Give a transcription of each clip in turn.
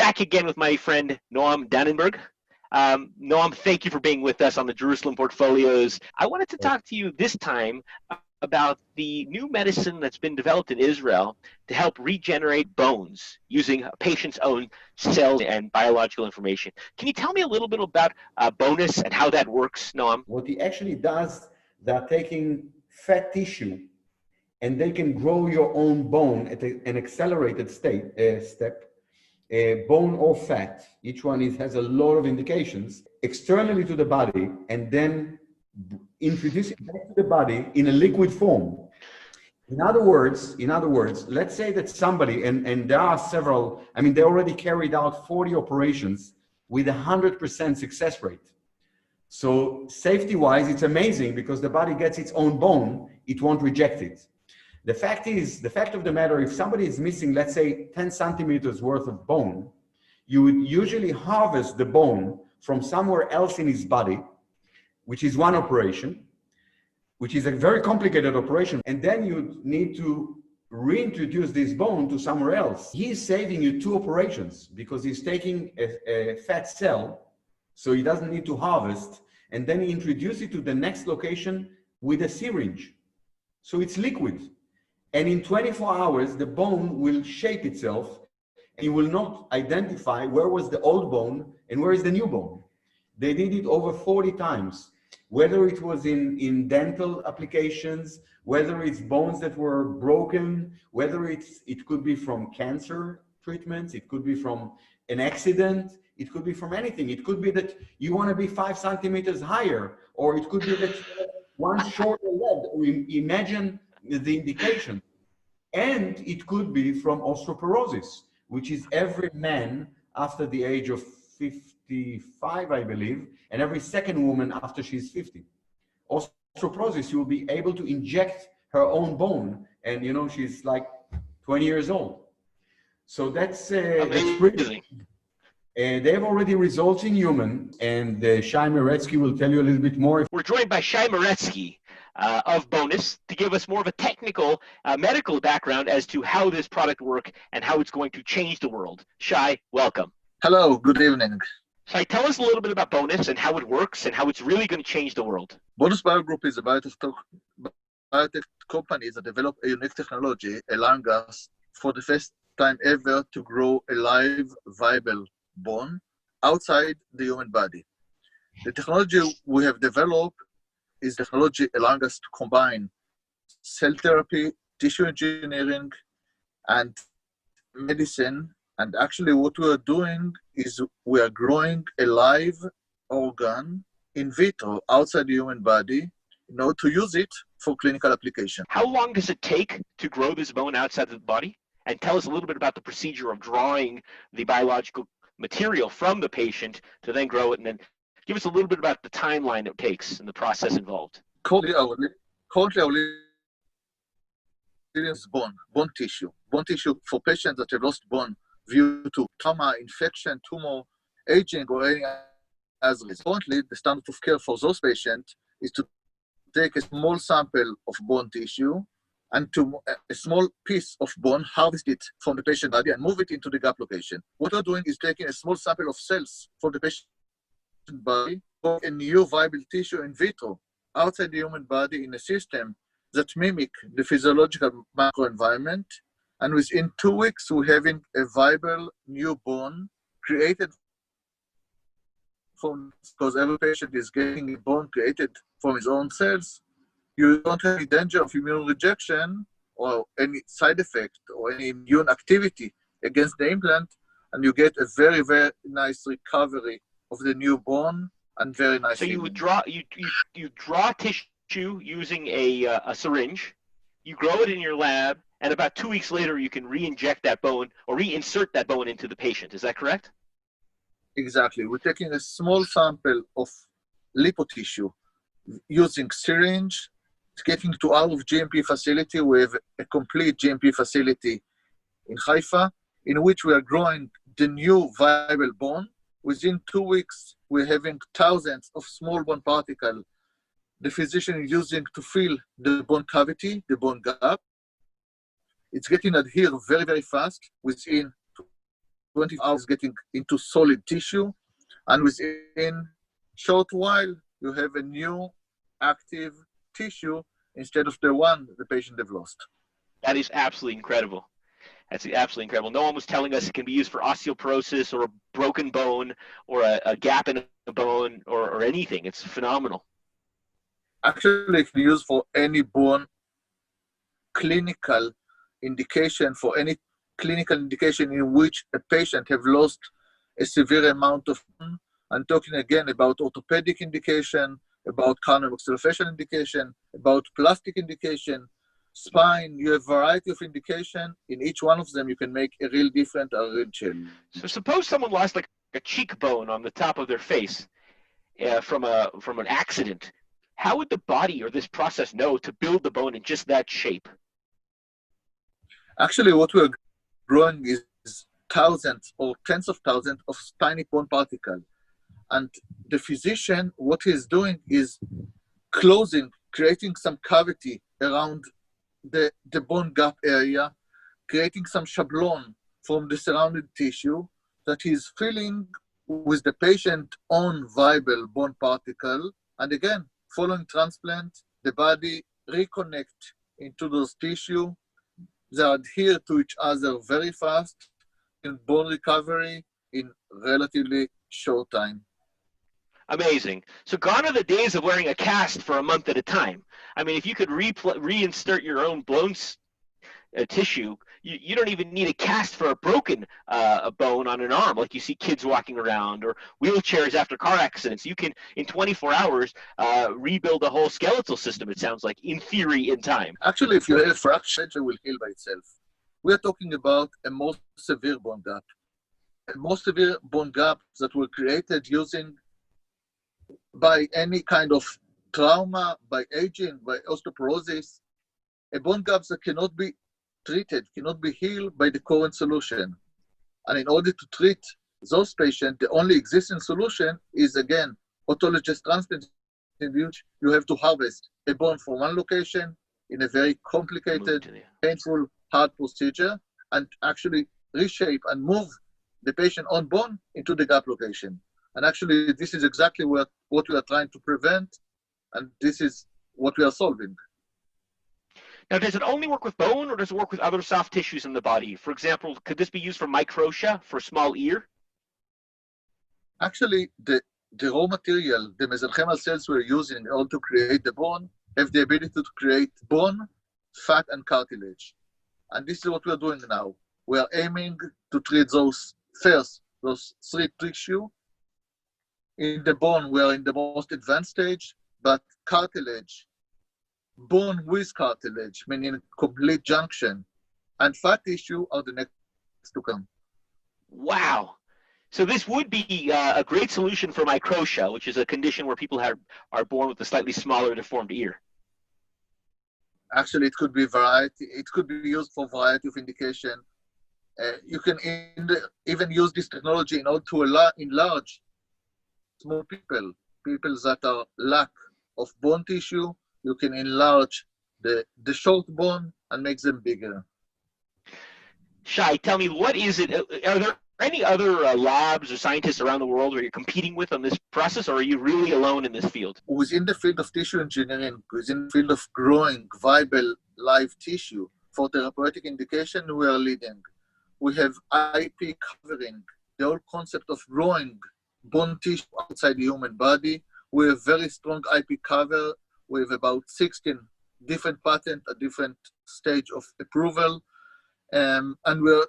back again with my friend Noam Danenberg. Noam, thank you for being with us on the Jerusalem Portfolios. I wanted to talk to you this time about the new medicine that's been developed in Israel to help regenerate bones using a patient's own cells and biological information. Can you tell me a little bit about bonus and how that works, Noam? What he actually does, they're taking fat tissue and they can grow your own bone at an accelerated step, bone or fat. Each one has a lot of indications externally to the body, and then introduce it back to the body in a liquid form. In other words, let's say that somebody, and there are several, I mean, they already carried out 40 operations with 100% success rate. So safety-wise, it's amazing because the body gets its own bone, it won't reject it. The fact of the matter, if somebody is missing, let's say 10 centimeters worth of bone, you would usually harvest the bone from somewhere else in his body, which is one operation, which is a very complicated operation. And then you need to reintroduce this bone to somewhere else. He's saving you 2 operations because he's taking a fat cell, so he doesn't need to harvest, and then he introduces it to the next location with a syringe. So it's liquid. And in 24 hours, the bone will shape itself and you will not identify where was the old bone and where is the new bone. They did it over 40 times, whether it was in dental applications, whether it's bones that were broken, whether it could be from cancer treatments, it could be from an accident, it could be from anything. It could be that you want to be 5 centimeters higher, or it could be that you have one shorter leg, or imagine the indication. And it could be from osteoporosis, which is every man after the age of 55, I believe, and every second woman after she's 50. Osteoporosis, you'll be able to inject her own bone, and you know, she's like 20 years old. So that's pretty. They have already results in human, and Shai Meretzki will tell you a little bit more. We're joined by Shai Meretzki of Bonus to give us more of a technical medical background as to how this product works and how it's going to change the world. Shai, welcome. Hello, good evening. Shai, tell us a little bit about Bonus and how it works and how it's really going to change the world. Bonus BioGroup is a biotech company that developed a unique technology allowing us for the first time ever to grow a live, viable bone outside the human body. The technology we have developed is technology allowing us to combine cell therapy, tissue engineering, and medicine. And actually what we are doing is we are growing a live organ in vitro outside the human body in order to use it for clinical application. How long does it take to grow this bone outside the body? And tell us a little bit about the procedure of drawing the biological material from the patient to then grow it, and then give us a little bit about the timeline it takes and the process involved. Currently our is bone tissue for patients that have lost bone due to trauma, infection, tumor, aging, or any other reason. Currently, the standard of care for those patients is to take a small sample of bone tissue and to a small piece of bone, harvest it from the patient body and move it into the gap location. What we're doing is taking a small sample of cells from the patient body, for a new viable tissue in vitro outside the human body in a system that mimic the physiological microenvironment. And within 2 weeks, we're having a viable new bone created from, because every patient is getting a bone created from his own cells. You don't have any danger of immune rejection or any side effect or any immune activity against the implant, and you get a very, very nice recovery of the new bone and very nice. So you would draw tissue using a syringe, you grow it in your lab, and about 2 weeks later you can re-inject that bone or reinsert that bone into the patient. Is that correct? Exactly. We're taking a small sample of lipotissue using syringe. It's getting to our GMP facility. We have a complete GMP facility in Haifa, in which we are growing the new viable bone. Within 2 weeks, we're having thousands of small bone particles the physician is using to fill the bone cavity, the bone gap. It's getting adhered very, very fast within 24 hours getting into solid tissue, and within short while you have a new active tissue instead of the one the patient have lost. That is absolutely incredible. That's absolutely incredible. No one was telling us it can be used for osteoporosis or a broken bone or a gap in a bone or anything. It's phenomenal. Actually, it can be used for any bone clinical indication, for any clinical indication in which a patient have lost a severe amount of bone. I'm talking again about orthopedic indication, about craniomaxillofacial indication, about plastic indication, spine. You have a variety of indication. In each one of them, you can make a real difference, a real change. So suppose someone lost like a cheekbone on the top of their face from an accident. How would the body or this process know to build the bone in just that shape? Actually, what we're growing is thousands or tens of thousands of tiny bone particles. And the physician, what he's doing is closing, creating some cavity around the bone gap area, creating some shablon from the surrounding tissue that he's filling with the patient own viable bone particle. And again, following transplant, the body reconnect into those tissue. They adhere to each other very fast in bone recovery in relatively short time. Amazing. So gone are the days of wearing a cast for a month at a time. I mean, if you could reinsert your own bone tissue, you don't even need a cast for a broken a bone on an arm like you see kids walking around, or wheelchairs after car accidents. You can, in 24 hours, rebuild a whole skeletal system, it sounds like, in theory, in time. Actually, if you have a fracture, it will heal by itself. We are talking about a more severe bone gap. A more severe bone gap that were created by any kind of trauma, by aging, by osteoporosis, a bone gap that cannot be treated, cannot be healed by the current solution. And in order to treat those patients, the only existing solution is, again, autologous transplant, in which you have to harvest a bone from one location in a very complicated, painful, hard procedure, and actually reshape and move the patient on bone into the gap location. And actually, this is exactly what we are trying to prevent, and this is what we are solving. Now, does it only work with bone, or does it work with other soft tissues in the body? For example, could this be used for microtia, for small ear? Actually, the raw material, the mesenchymal cells we're using in order to create the bone, have the ability to create bone, fat, and cartilage. And this is what we're doing now. We are aiming to treat those three tissues. In the bone, we are in the most advanced stage, but cartilage, bone with cartilage, meaning complete junction, and fat tissue are the next to come. Wow. So this would be a great solution for microtia, which is a condition where people are born with a slightly smaller deformed ear. Actually, it could be variety. It could be used for variety of indication. You can even use this technology in order to enlarge small people that are lack of bone tissue. You can enlarge the short bone and make them bigger. Shai, tell me, what is it? Are there any other labs or scientists around the world where you're competing with on this process, or are you really alone in this field? Within the field of tissue engineering, within the field of growing viable live tissue for therapeutic indication, we are leading. We have IP covering the whole concept of growing bone tissue outside the human body. We have very strong IP cover. We have about 16 different patents at different stage of approval. And we're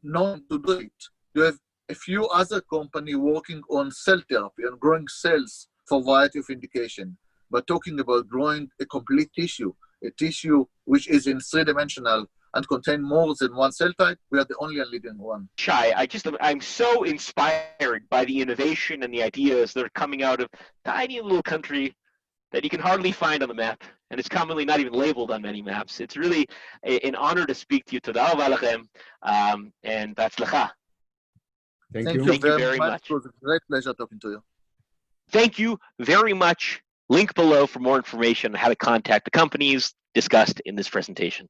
known to do it. You have a few other companies working on cell therapy and growing cells for a variety of indication. But talking about growing a complete tissue, a tissue which is in three-dimensional and contain more than one cell type, we are the only leading one. Shai, I'm so inspired by the innovation and the ideas that are coming out of a tiny little country that you can hardly find on the map, and it's commonly not even labeled on many maps. It's really an honor to speak to you. Toda raba lachem, and v'atzlacha. Thank you. Thank you very much. It was a great pleasure talking to you. Thank you very much. Link below for more information on how to contact the companies discussed in this presentation.